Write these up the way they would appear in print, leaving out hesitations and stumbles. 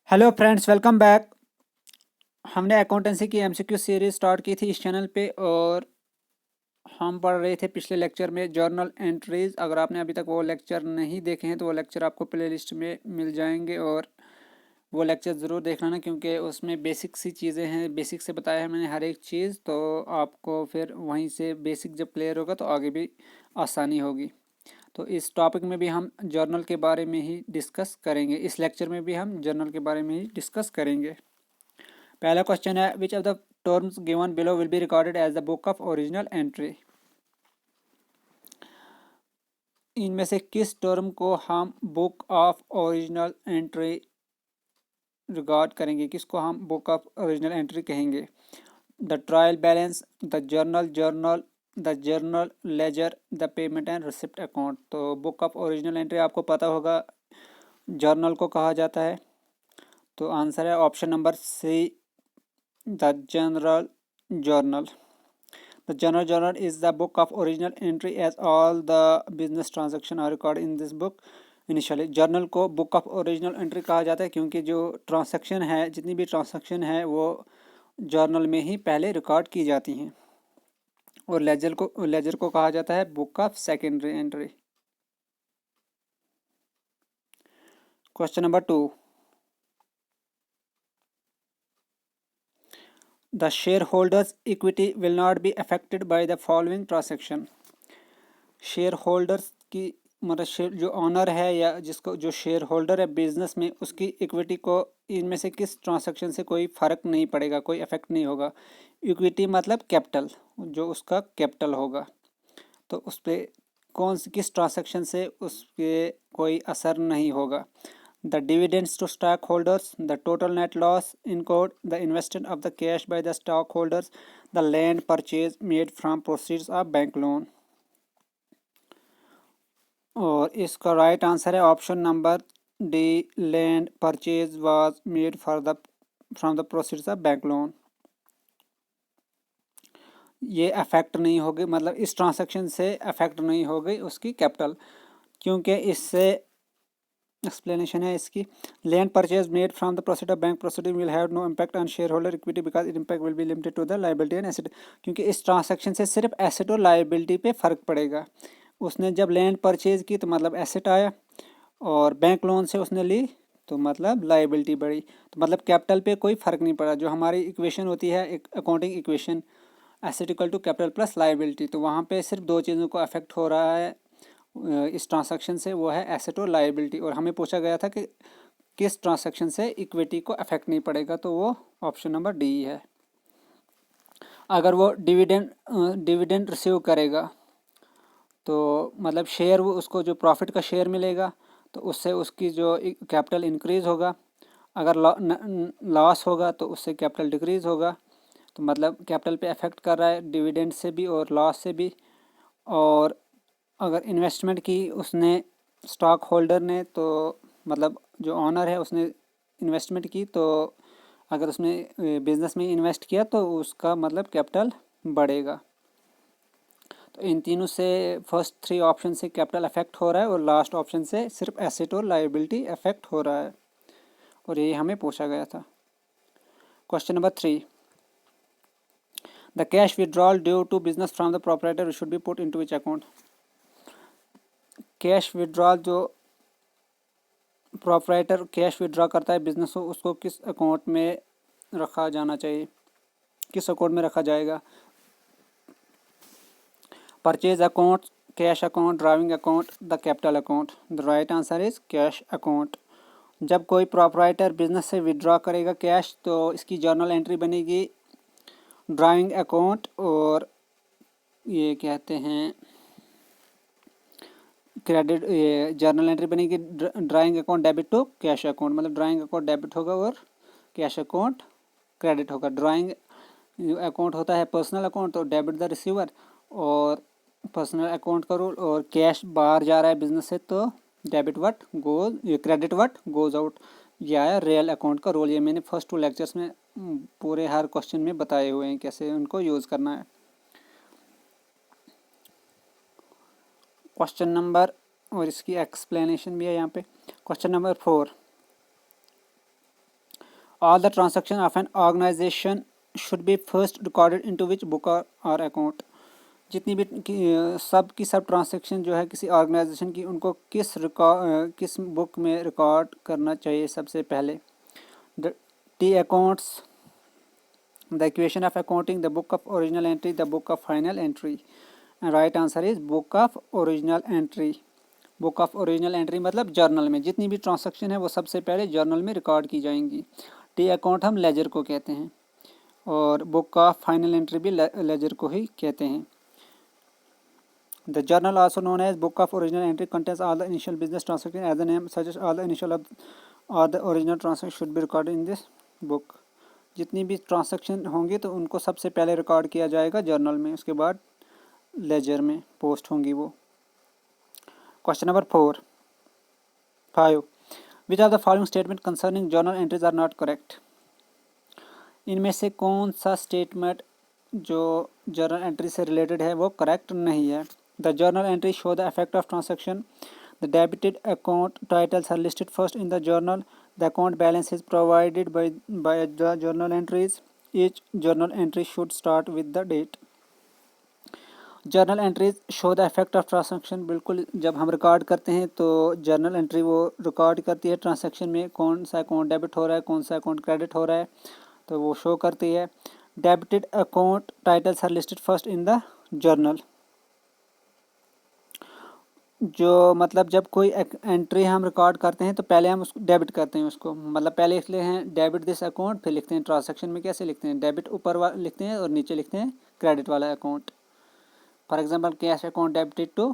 Hello friends, welcome back. हमने accountancy की MCQ series start की थी इस चैनल पे और हम पढ़ रहे थे पिछले लेक्चर में जर्नल एंट्रीज। अगर आपने अभी तक वो लेक्चर नहीं देखे हैं तो वो लेक्चर आपको प्लेलिस्ट में मिल जाएंगे और वो लेक्चर ज़रूर देख लेना, क्योंकि उसमें बेसिक सी चीज़ें हैं। बेसिक से बताया है मैंने हर एक चीज़, तो आपको फिर वहीं से बेसिक जब क्लियर होगा तो आगे भी आसानी होगी। तो इस टॉपिक में भी हम जर्नल के बारे में ही डिस्कस करेंगे। इस लेक्चर में भी हम जर्नल के बारे में ही डिस्कस करेंगे। पहला क्वेश्चन है, which of the terms given below will be recorded as the book of original entry. इनमें से किस टर्म को हम book of original entry record करेंगे, किसको हम बुक ऑफ ओरिजिनल एंट्री कहेंगे? The trial balance, the journal ledger, the payment and receipt account. तो बुक ऑफ ओरिजिनल एंट्री आपको पता होगा जर्नल को कहा जाता है। तो आंसर है option number C, the general journal. The general journal is the book of original entry as all the business transaction are recorded in this book initially। Journal को बुक ऑफ ओरिजिनल एंट्री कहा जाता है क्योंकि जो transaction है, जितनी भी transaction है वो जर्नल में ही पहले रिकॉर्ड की जाती हैं। और लेजर को कहा जाता है book of secondary entry. Question number 2, the share holders equity will not be affected by the following transaction. Share holders की मतलब जो ऑनर है या जिसको जो शेयर होल्डर है बिजनेस में, उसकी इक्विटी को इनमें से किस ट्रांसैक्शन से कोई फ़र्क नहीं पड़ेगा, कोई इफेक्ट नहीं होगा। इक्विटी मतलब कैपिटल, जो उसका कैपिटल होगा, तो उस पर किस ट्रांसैक्शन से उसके कोई असर नहीं होगा। The dividends to stock holders, the total net loss incurred, the investment of the cash by the stock holders, the land purchase made from proceeds of bank loan. और इसका राइट आंसर है option number D, land purchase was made from the proceeds of bank loan. ये affect नहीं होगी, मतलब इस transaction से affect नहीं होगी उसकी कैपिटल, क्योंकि इससे एक्सप्लेनेशन है इसकी। Land purchase made from the proceed of bank proceeding will have no impact on share holder equity because it impact will be limited to the liability and asset. क्योंकि इस transaction से सिर्फ asset और liability पे फ़र्क पड़ेगा। उसने जब लैंड परचेज की तो मतलब एसेट आया, और बैंक लोन से उसने ली तो मतलब लायबिलिटी बढ़ी, तो मतलब कैपिटल पे कोई फ़र्क नहीं पड़ा। जो हमारी इक्वेशन होती है, एक accounting equation, asset equal to capital plus liability, तो वहाँ पे सिर्फ दो चीज़ों को अफेक्ट हो रहा है इस ट्रांसैक्शन से, वो है एसेट और लायबिलिटी। और हमें पूछा गया था कि किस ट्रांसैक्शन से इक्विटी को अफेक्ट नहीं पड़ेगा, तो वो ऑप्शन नंबर डी है। अगर वो डिविडेंड रिसीव करेगा तो मतलब शेयर, वो उसको जो प्रॉफिट का शेयर मिलेगा तो उससे उसकी जो कैपिटल इंक्रीज़ होगा। अगर लॉस होगा तो उससे कैपिटल डिक्रीज़ होगा। तो मतलब कैपिटल पे अफेक्ट कर रहा है डिविडेंड से भी और लॉस से भी। और अगर इन्वेस्टमेंट की उसने स्टॉक होल्डर ने, तो मतलब जो ऑनर है उसने इन्वेस्टमेंट की, तो अगर उसने बिजनेस में इन्वेस्ट किया तो उसका मतलब कैपिटल बढ़ेगा। तो इन तीनों से फर्स्ट थ्री ऑप्शन से कैपिटल अफेक्ट हो रहा है और लास्ट ऑप्शन से सिर्फ एसेट और लायबिलिटी अफेक्ट हो रहा है, और ये हमें पूछा गया था। Question number 3, the cash withdrawal due to business from the proprietor should be put into which account. Cash withdrawal जो प्रोपराइटर कैश विड्रॉ करता है बिजनेस को, उसको किस अकाउंट में रखा जाना चाहिए, किस अकाउंट में रखा जाएगा? Purchase account, cash account, driving account, the capital account. The right answer is cash account. जब कोई प्रोपराइटर बिजनेस से विड्रॉ करेगा कैश, तो इसकी जर्नल एंट्री बनेगी ड्राइविंग अकाउंट, और ये कहते हैं क्रेडिट, ये जर्नल एंट्री बनेगी drawing account debit to cash account. मतलब ड्राइंग अकाउंट डेबिट होगा और कैश अकाउंट क्रेडिट होगा। ड्राइंग अकाउंट होता है पर्सनल अकाउंट, तो डेबिट द रिसीवर, और पर्सनल अकाउंट का रूल, और कैश बाहर जा रहा है बिजनेस से तो डेबिट वट गोज, ये क्रेडिट वट गोज आउट। यह आया रियल अकाउंट का रूल। ये मैंने फर्स्ट 2 लेक्चर्स में पूरे हर क्वेश्चन में बताए हुए हैं कैसे उनको यूज़ करना है। क्वेश्चन नंबर, और इसकी एक्सप्लेनेशन भी है यहाँ पे। Question number 4, all the transaction of an organization should be first recorded into which book और अकाउंट। जितनी भी सब की सब ट्रांजैक्शन जो है किसी ऑर्गेनाइजेशन की, उनको किस बुक में रिकॉर्ड करना चाहिए सबसे पहले। The T accounts, the equation of accounting, the book of original entry, the book of final entry. And right answer is book of original entry. Book of original entry मतलब journal में जितनी भी transaction है वो सबसे पहले journal में record की जाएंगी। टी अकाउंट हम लेजर को कहते हैं और बुक ऑफ फाइनल एंट्री भी लेजर को ही कहते हैं। The journal, also known as book of original entry, contains all the initial business transactions. As the name suggests, all the initial or the original transactions should be recorded in this book. जितनी भी transaction होंगी तो उनको सबसे पहले record किया जाएगा journal में, उसके बाद लेजर में पोस्ट होंगी वो। Question number 5, which of the following statement concerning journal entries are not correct. इनमें से कौन सा स्टेटमेंट जो जर्नल एंट्री से रिलेटेड है वो करेक्ट नहीं है। The journal entries show the effect of transaction. The debited account titles are listed first in the journal. The account balance is provided by the journal entries. Each journal entry should start with the date. Journal entries show the effect of transaction. बिल्कुल, जब हम record करते हैं तो journal entry वो record करती है transaction में कौन सा अकाउंट डेबिट हो रहा है, कौन सा अकाउंट क्रेडिट हो रहा है, तो वो शो करती है। Debited account titles are listed first in the journal. जो मतलब जब कोई एंट्री हम रिकॉर्ड करते हैं तो पहले हम उसको डेबिट करते हैं उसको, मतलब पहले लिखते हैं डेबिट दिस अकाउंट, फिर लिखते हैं ट्रांसैक्शन में कैसे लिखते हैं, डेबिट ऊपर लिखते हैं और नीचे लिखते हैं क्रेडिट वाला account. For example cash account debited to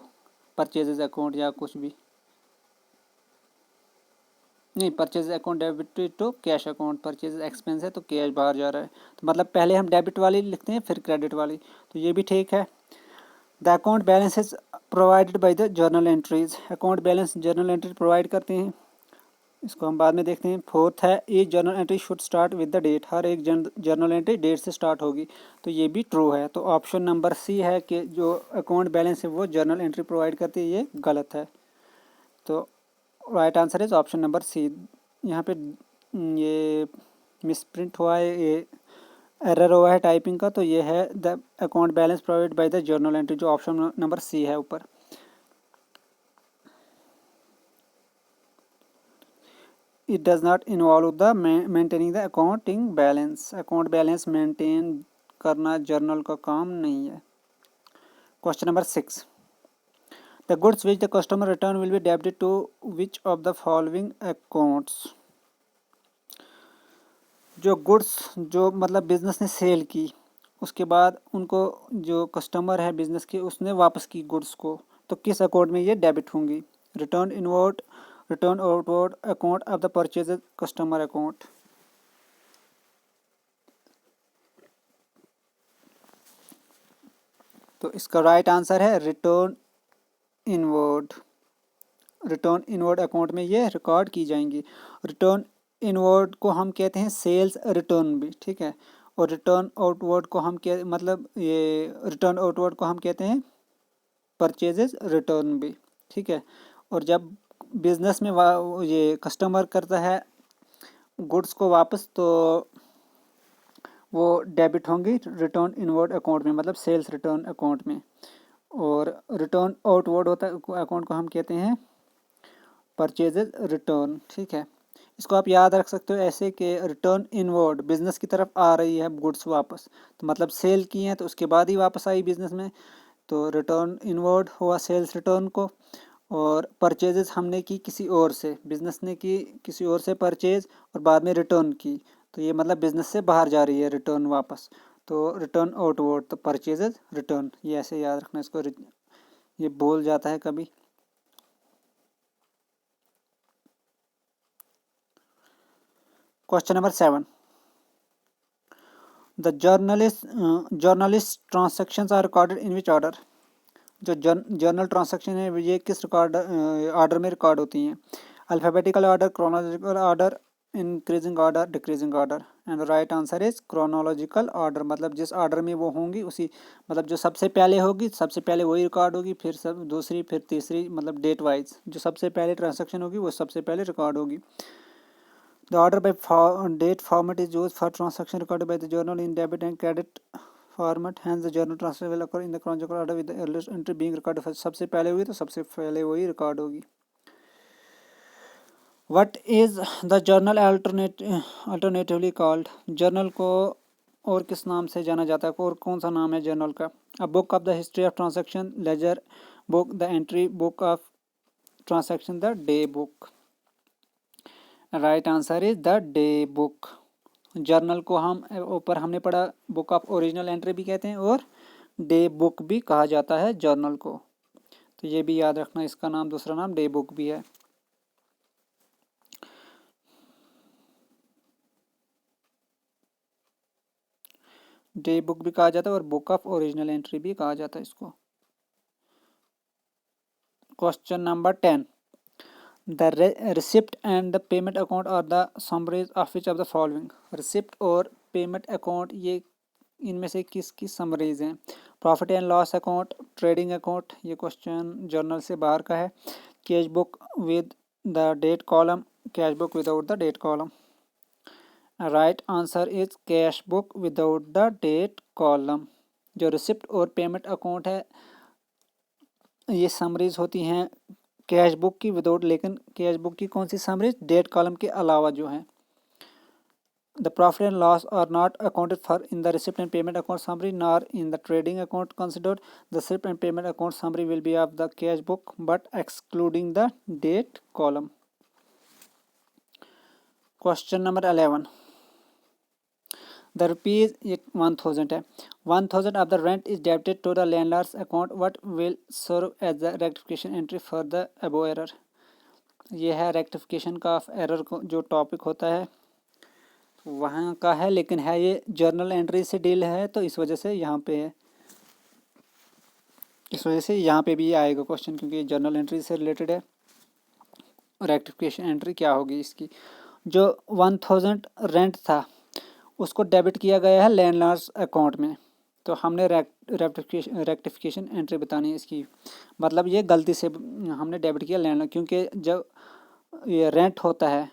purchases account या कुछ भी नहीं, purchase account debited to cash account, purchase expense है तो कैश बाहर जा रहा है, तो मतलब पहले हम डेबिट वाली लिखते हैं फिर क्रेडिट वाली, तो ये भी ठीक है। The account balance is provided by the journal entries. Account balance journal entry provide करते हैं, इसको हम बाद में देखते हैं। 4 है, each journal entry should start with the date. हर एक जर्नल एंट्री डेट से स्टार्ट होगी, तो ये भी ट्रू है। तो ऑप्शन नंबर सी है कि जो अकाउंट बैलेंस है वो जर्नल एंट्री प्रोवाइड करती है, ये गलत है। तो right answer is option number C. यहाँ पे ये मिसप्रिंट हुआ है, ये एरर हुआ है टाइपिंग का, तो ये है the account balance provide by the journal entry, जो ऑप्शन नंबर सी है ऊपर। It does not involve the maintaining the accounting balance. Account balance maintain करना जर्नल का काम नहीं है। Question number 6, the goods which the customer return will be debited to which of the following accounts. जो goods जो मतलब business ने cell की, उसके बाद उनको जो कस्टमर है बिजनेस के उसने वापस की गुड्स को, तो किस अकाउंट में ये डेबिट होंगी। Return inward, return outward account of the purchase customer account. तो इसका राइट आंसर है return inward. Return inward account में ये रिकॉर्ड की जाएंगी। रिटर्न इनवर्ड को हम कहते हैं सेल्स रिटर्न भी, ठीक है, और रिटर्न आउटवर्ड को हम मतलब ये रिटर्न आउटवर्ड को हम कहते हैं परचेजेस रिटर्न भी, ठीक है। और जब बिजनेस में ये कस्टमर करता है गुड्स को वापस, तो वो डेबिट होंगी रिटर्न इनवर्ड अकाउंट में, मतलब सेल्स रिटर्न अकाउंट में। और रिटर्न आउटवर्ड होता है अकाउंट को हम कहते हैं परचेजेस रिटर्न, ठीक है। इसको आप याद रख सकते हो ऐसे कि रिटर्न इनवर्ड बिजनेस की तरफ आ रही है गुड्स वापस, तो मतलब सेल की हैं तो उसके बाद ही वापस आई बिजनेस में, तो रिटर्न इनवर्ड हुआ सेल्स रिटर्न को। और परचेजेस हमने की किसी और से, बिजनेस ने की किसी और से परचेज और बाद में रिटर्न की, तो ये मतलब बिजनेस से बाहर जा रही है रिटर्न वापस, तो रिटर्न आउटवर्ड, तो परचेजेस रिटर्न, ये ऐसे याद रखना इसको, ये बोल जाता है कभी। Question number 7, the journalist transactions are recorded in which order. जो जर्नल ट्रांसैक्शन है ये किस ऑर्डर में रिकॉर्ड होती हैं। Alphabetical order, chronological order, increasing order, decreasing order. And right answer is chronological order, मतलब जिस ऑर्डर में वो होंगी उसी, मतलब जो सबसे पहले होगी सबसे पहले वही रिकॉर्ड होगी, फिर सब दूसरी, फिर तीसरी, मतलब डेट वाइज जो सबसे पहले ट्रांसैक्शन होगी वो सबसे पहले रिकॉर्ड होगी। The order by date format is used for transaction recorded by the journal in debit and credit format. Hence, the journal transfer will occur in the chronological order with the earliest entry being recorded first. सबसे पहले हुई तो सबसे पहले वही record होगी. What is the journal alternatively called? Journal को और किस नाम से जाना जाता है, और कौन सा नाम है जर्नल का? A book of the history of transaction, ledger book, the entry book of transaction, the day book. Right answer is the day book. Journal को हम ऊपर हमने पढ़ा बुक ऑफ ओरिजिनल एंट्री भी कहते हैं और डे बुक भी कहा जाता है जर्नल को. तो ये भी याद रखना, इसका नाम दूसरा नाम डे बुक भी है. डे बुक भी कहा जाता है और बुक ऑफ ओरिजिनल एंट्री भी कहा जाता है इसको. Question number 10. The receipt and the payment account are the summaries of which of the following? Receipt और payment account ये इनमें से किसकी समरीज हैं? Profit and loss account, trading account, ये क्वेश्चन जर्नल से बाहर का है. Cash book with the date column, cash book without the date column. Right answer is cash book without the date column. जो रिसिप्ट और payment account है ये summaries होती हैं कैश बुक की विदाउट, लेकिन कैश बुक की कौन सी समरीज? डेट कॉलम के अलावा जो है. The profit and loss are not accounted for in the receipt and payment account summary nor in the trading account considered. The receipt and payment account summary will be of the cash book but excluding the date column. Question number 11. The rupees 1000 है. 1000 of the rent is debited to the landlord's account. What will serve as the rectification entry for the above error? ये है rectification का error जो topic होता है वहाँ का है, लेकिन है ये जर्नल एंट्री से डील है तो इस वजह से यहाँ पे है, इस वजह से यहाँ पे भी आएगा क्वेश्चन क्योंकि जर्नल एंट्री से रिलेटेड है. रेक्टिफिकेशन एंट्री क्या होगी इसकी? जो 1000 रेंट था उसको डेबिट किया गया है लैंडलॉर्ड्स अकाउंट में, तो हमने रेक्टिफिकेशन एंट्री बतानी है इसकी. मतलब ये गलती से हमने डेबिट किया लैंडलॉर्ड, क्योंकि जब ये रेंट होता है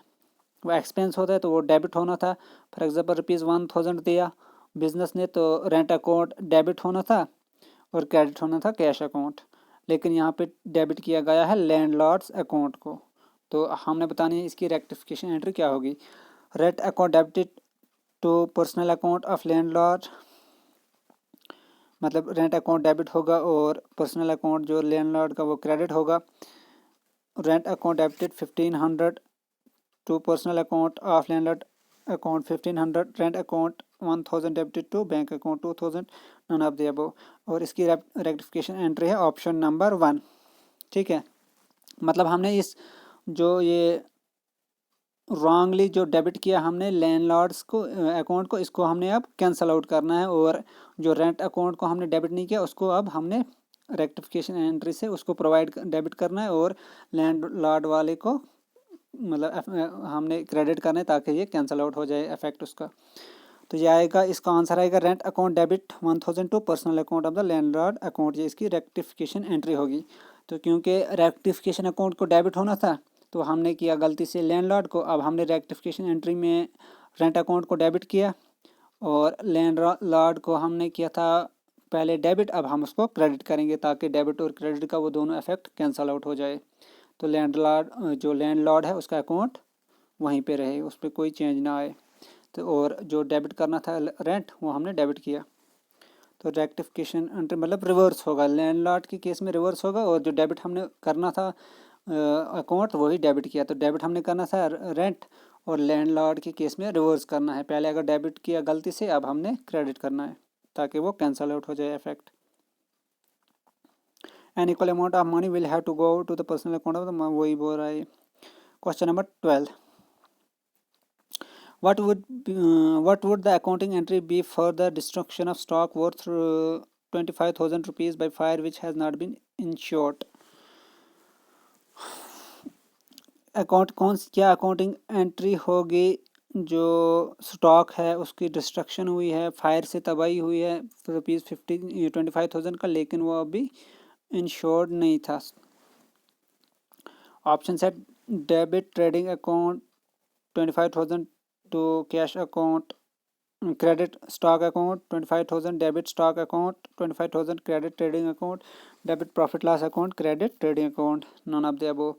वो एक्सपेंस होता है तो वो डेबिट होना था. फॉर एग्जांपल ₹1000 दिया बिजनेस ने तो रेंट अकाउंट डेबिट होना था और क्रेडिट होना था कैश अकाउंट, लेकिन यहाँ पे डेबिट किया गया है लैंडलॉर्ड्स अकाउंट को. तो हमने बतानी है इसकी रेक्टिफिकेशन एंट्री क्या होगी. Rent account debited to personal account of landlord, मतलब रेंट अकाउंट डेबिट होगा और पर्सनल अकाउंट जो लैंडलॉर्ड का वो क्रेडिट होगा. Rent account debited 1500 to personal account of landlord account 1500, rent account 1000 debited to bank account 2000, none of the above. और इसकी rectification entry है ऑप्शन नंबर 1. ठीक है, मतलब हमने इस जो ये रॉन्गली जो डेबिट किया हमने लैंडलॉर्ड्स को अकाउंट को, इसको हमने अब कैंसिल आउट करना है, और जो रेंट अकाउंट को हमने डेबिट नहीं किया उसको अब हमने रेक्टिफिकेशन एंट्री से उसको प्रोवाइड डेबिट करना है और लैंडलॉर्ड वाले को मतलब हमने क्रेडिट करना है ताकि ये कैंसिल आउट हो जाए इफेक्ट उसका. तो ये आएगा, इसका आंसर आएगा rent account debit 1000 to personal account of the landlord account, ये इसकी रेक्टिफिकेशन एंट्री होगी. तो क्योंकि रेक्टिफिकेशन अकाउंट को डेबिट होना था तो हमने किया गलती से लैंडलॉर्ड को, अब हमने रेक्टिफिकेशन एंट्री में रेंट अकाउंट को डेबिट किया और लैंडलॉर्ड को हमने किया था पहले डेबिट, अब हम उसको क्रेडिट करेंगे ताकि डेबिट और क्रेडिट का वो दोनों इफेक्ट कैंसिल आउट हो जाए. तो लैंडलॉर्ड है उसका अकाउंट वहीं पे रहे, उस पर कोई चेंज ना आए. तो और जो डेबिट करना था रेंट वो हमने डेबिट किया, तो रेक्टिफिकेशन एंट्री मतलब रिवर्स होगा. लैंडलॉर्ड के केस में रिवर्स होगा और जो डेबिट हमने करना था अकाउंट वही डेबिट किया. तो डेबिट हमने करना था रेंट और लैंडलॉर्ड के केस में रिवर्स करना है. पहले अगर डेबिट किया गलती से, अब हमने क्रेडिट करना है ताकि वो कैंसिल आउट हो जाए effect. An equal amount of money will have to go to the personal account of the वही बोल रहा है. Question number 12. What would the accounting entry be for the destruction of stock worth 25,000 rupees by fire which has not been insured? क्या accounting entry होगी जो stock है उसकी destruction हुई है, फायर से तबाही हुई है ₹25,000 का, लेकिन वो अभी इंश्योर्ड नहीं था. ऑप्शन है debit trading account, 25,000 to cash account credit stock account, 25,000 debit stock account, 25,000 credit trading account, debit profit loss account, credit trading account. None of the above.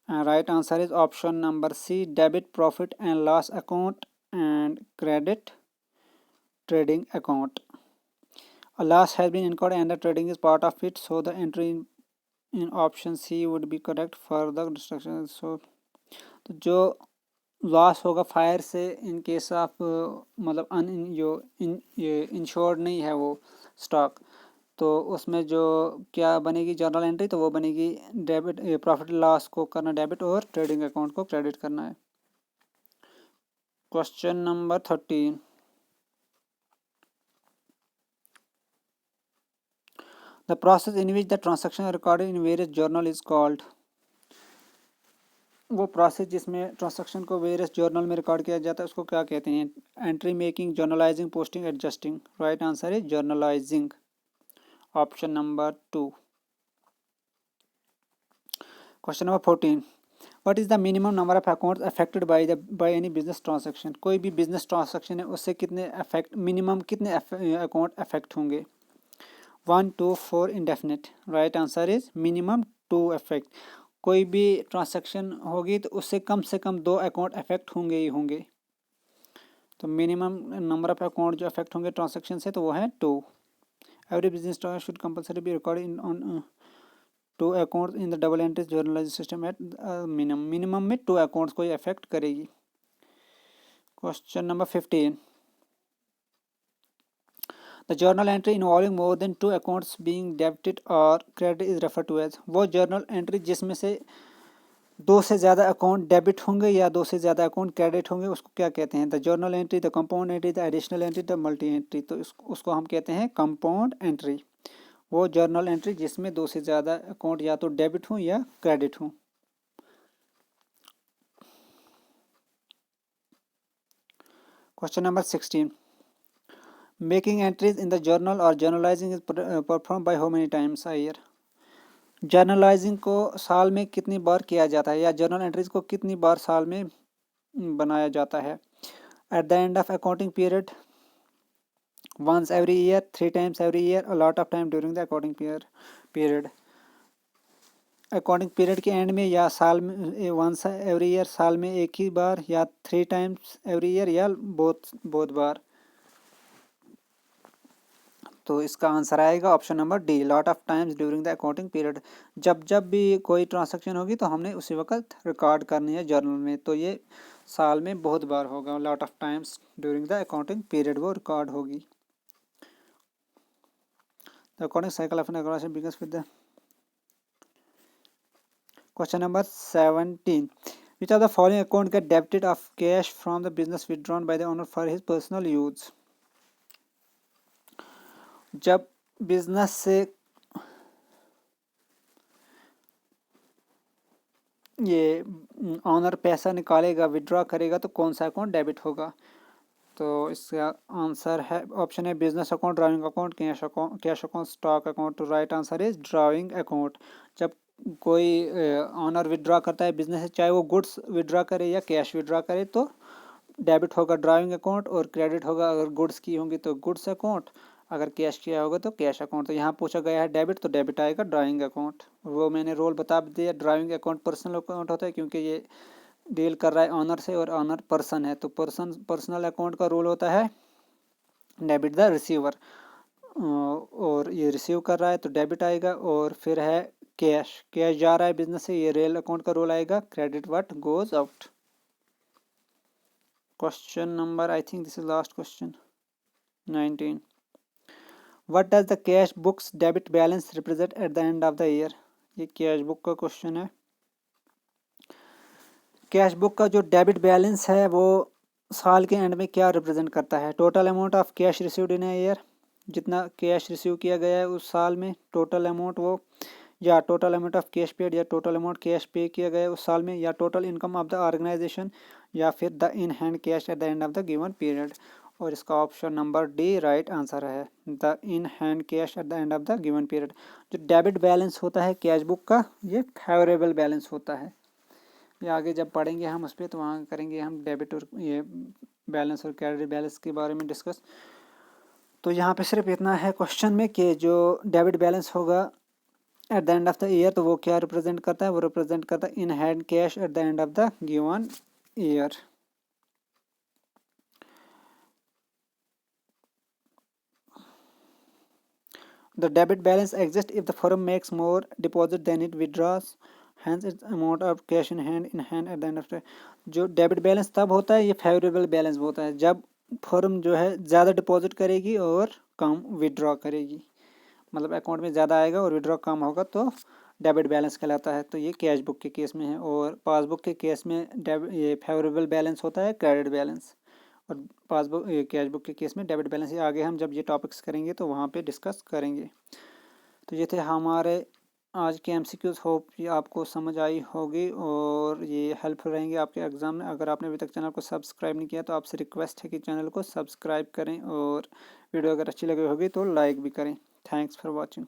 Right answer is option number C, debit profit and loss account and credit trading account. A loss has been incurred and the trading is part of it, so the entry in option C would be correct for the destruction. So तो जो loss होगा fire से in case of मतलब ये insured नहीं है वो stock, तो उसमें जो क्या बनेगी जर्नल एंट्री, तो वो बनेगी डेबिट, प्रॉफिट लॉस को करना डेबिट और ट्रेडिंग अकाउंट को क्रेडिट करना है। Question number 13, the process in which the transaction recorded in various journal is called. वो प्रोसेस जिसमें ट्रांजैक्शन को वेरियस जर्नल में रिकॉर्ड किया जाता है उसको क्या कहते हैं? Entry making, journalising, posting, adjusting. Right answer is journalising, option number 2। Question number 14, what is the minimum number of accounts affected by any business transaction. कोई भी बिजनेस ट्रांजैक्शन है उससे कितने मिनिमम कितने अकाउंट अफेक्ट होंगे? 1, 2, 4 indefinite. Right answer is minimum 2 affect. कोई भी transaction होगी तो उससे कम से कम 2 अकाउंट अफेक्ट होंगे ही होंगे। तो मिनिमम नंबर ऑफ अकाउंट जो अफेक्ट होंगे ट्रांजैक्शन से तो वो है 2। Every business transaction should compulsory be record in on 2 account in the double entry journalise system at minimum में 2 अकाउंट्स को अफेक्ट करेगी। Question number 15, the journal entry involving more than 2 accounts being debited और credit is refer to as. वो journal entry जिसमें से 2 से ज़्यादा account debit होंगे या 2 से ज़्यादा अकाउंट क्रेडिट होंगे उसको क्या कहते हैं? The journal entry, the compound entry, the additional entry, the multi entry. तो उसको हम कहते हैं कंपाउंड एंट्री। वो जर्नल एंट्री जिसमें 2 से ज़्यादा अकाउंट या तो डेबिट हो या क्रेडिट हो। Question number 16, making entries in the journal और journalising is perform by how many times a year. Journalising को साल में कितनी बार किया जाता है या जर्नल एंट्रीज को कितनी बार साल में बनाया जाता है? Eight the end of accounting period, once every year, 3 times every year, a lot of time during the accounting period। Accounting period के एंड में या साल में वंस एवरी ईयर, साल में एक ही बार, या 3 टाइम्स एवरी ईयर, या बहुत बार। तो इसका आंसर आएगा option number D, lot of times during the accounting period. जब भी कोई ट्रांजैक्शन होगी तो हमने उसी वक्त रिकॉर्ड करनी है जर्नल में, तो ये साल में बहुत बार होगा, lot of times during the accounting period वो रिकॉर्ड होगी। The accounting cycle of an organization begins with the question number 17. Which of the following account get debited of cash from the business withdrawn by the owner for his personal use? जब business से ये honour पैसा निकालेगा, withdraw करेगा, तो कौन सा account debit होगा? तो इसका आंसर है ऑप्शन है business account, drawing account, cash account, stock account. तो right answer is drawing account. जब कोई ऑनर विड्रॉ करता है बिजनेस से, चाहे वो गुड्स विड्रॉ करे या कैश विड्रॉ करे, तो डेबिट होगा ड्राइंग अकाउंट और क्रेडिट होगा अगर गुड्स की होंगी तो गुड्स अकाउंट, अगर कैश किया होगा तो कैश अकाउंट। तो यहाँ पूछा गया है डेबिट, तो डेबिट आएगा ड्राइंग अकाउंट। वो मैंने रोल बता दिया, ड्राइंग अकाउंट पर्सनल अकाउंट होता है क्योंकि ये डील कर रहा है ऑनर से और ऑनर पर्सन है, तो पर्सनल अकाउंट का रोल होता है डेबिट द रिसीवर, और ये रिसीव कर रहा है तो डेबिट आएगा। और फिर है कैश जा रहा है बिजनेस से, ये रियल अकाउंट का रोल आएगा credit what goes out. Question number, I think this is last question, 19, what does the cash books debit balance represent eight the end of the year. ये cash book का question है। Cash book का जो debit balance है वो साल के and में क्या रिप्रेजेंट करता है? Total amount of cash received in a year, जितना कैश रिसीव किया गया है उस साल में टोटल अमाउंट वो, या total amount of cash paid, या टोटल अमाउंट कैश पे किया गया है उस साल में, या total income of the organisation, या फिर the in hand cash at the end of the given period. और इसका option number D right answer है, the in hand cash at the end of the given period. जो debit balance होता है cash book का, ये favourable balance होता है। ये आगे जब पढ़ेंगे हम उस पर तो वहाँ करेंगे हम डेबिट और ये बैलेंस और क्रेडिट बैलेंस के बारे में डिस्कस। तो यहाँ पे सिर्फ इतना है क्वेश्चन में कि जो डेबिट बैलेंस होगा eight the end of the year, तो वो क्या रिप्रेजेंट करता है, वो रिप्रेजेंट करता है इन hand cash at the end of the given year. The debit balance exists if the firm makes more deposit than it withdraws, hence its amount of cash in hand at the end of the। जो debit balance तब होता है, ये favourable balance होता है जब firm जो है ज़्यादा डिपॉजिट करेगी और कम विड्रॉ करेगी, मतलब अकाउंट में ज़्यादा आएगा और विड्रॉ कम होगा तो डेबिट बैलेंस कहलाता है। तो ये कैश बुक के केस में है, और पासबुक के केस में ये फेवरेबल बैलेंस होता है क्रेडिट बैलेंस, और पासबुक कैश बुक के केस में डेबिट बैलेंस। आगे हम जब ये टॉपिक्स करेंगे तो वहाँ पे डिस्कस करेंगे। तो ये थे हमारे आज के MCQs, होप ये आपको समझ आई होगी और ये हेल्पफुल रहेंगे आपके एग्ज़ाम में। अगर आपने अभी तक चैनल को सब्सक्राइब नहीं किया तो आपसे रिक्वेस्ट है कि चैनल को सब्सक्राइब करें, और वीडियो अगर अच्छी लगी होगी तो लाइक भी करें। Thanks for watching.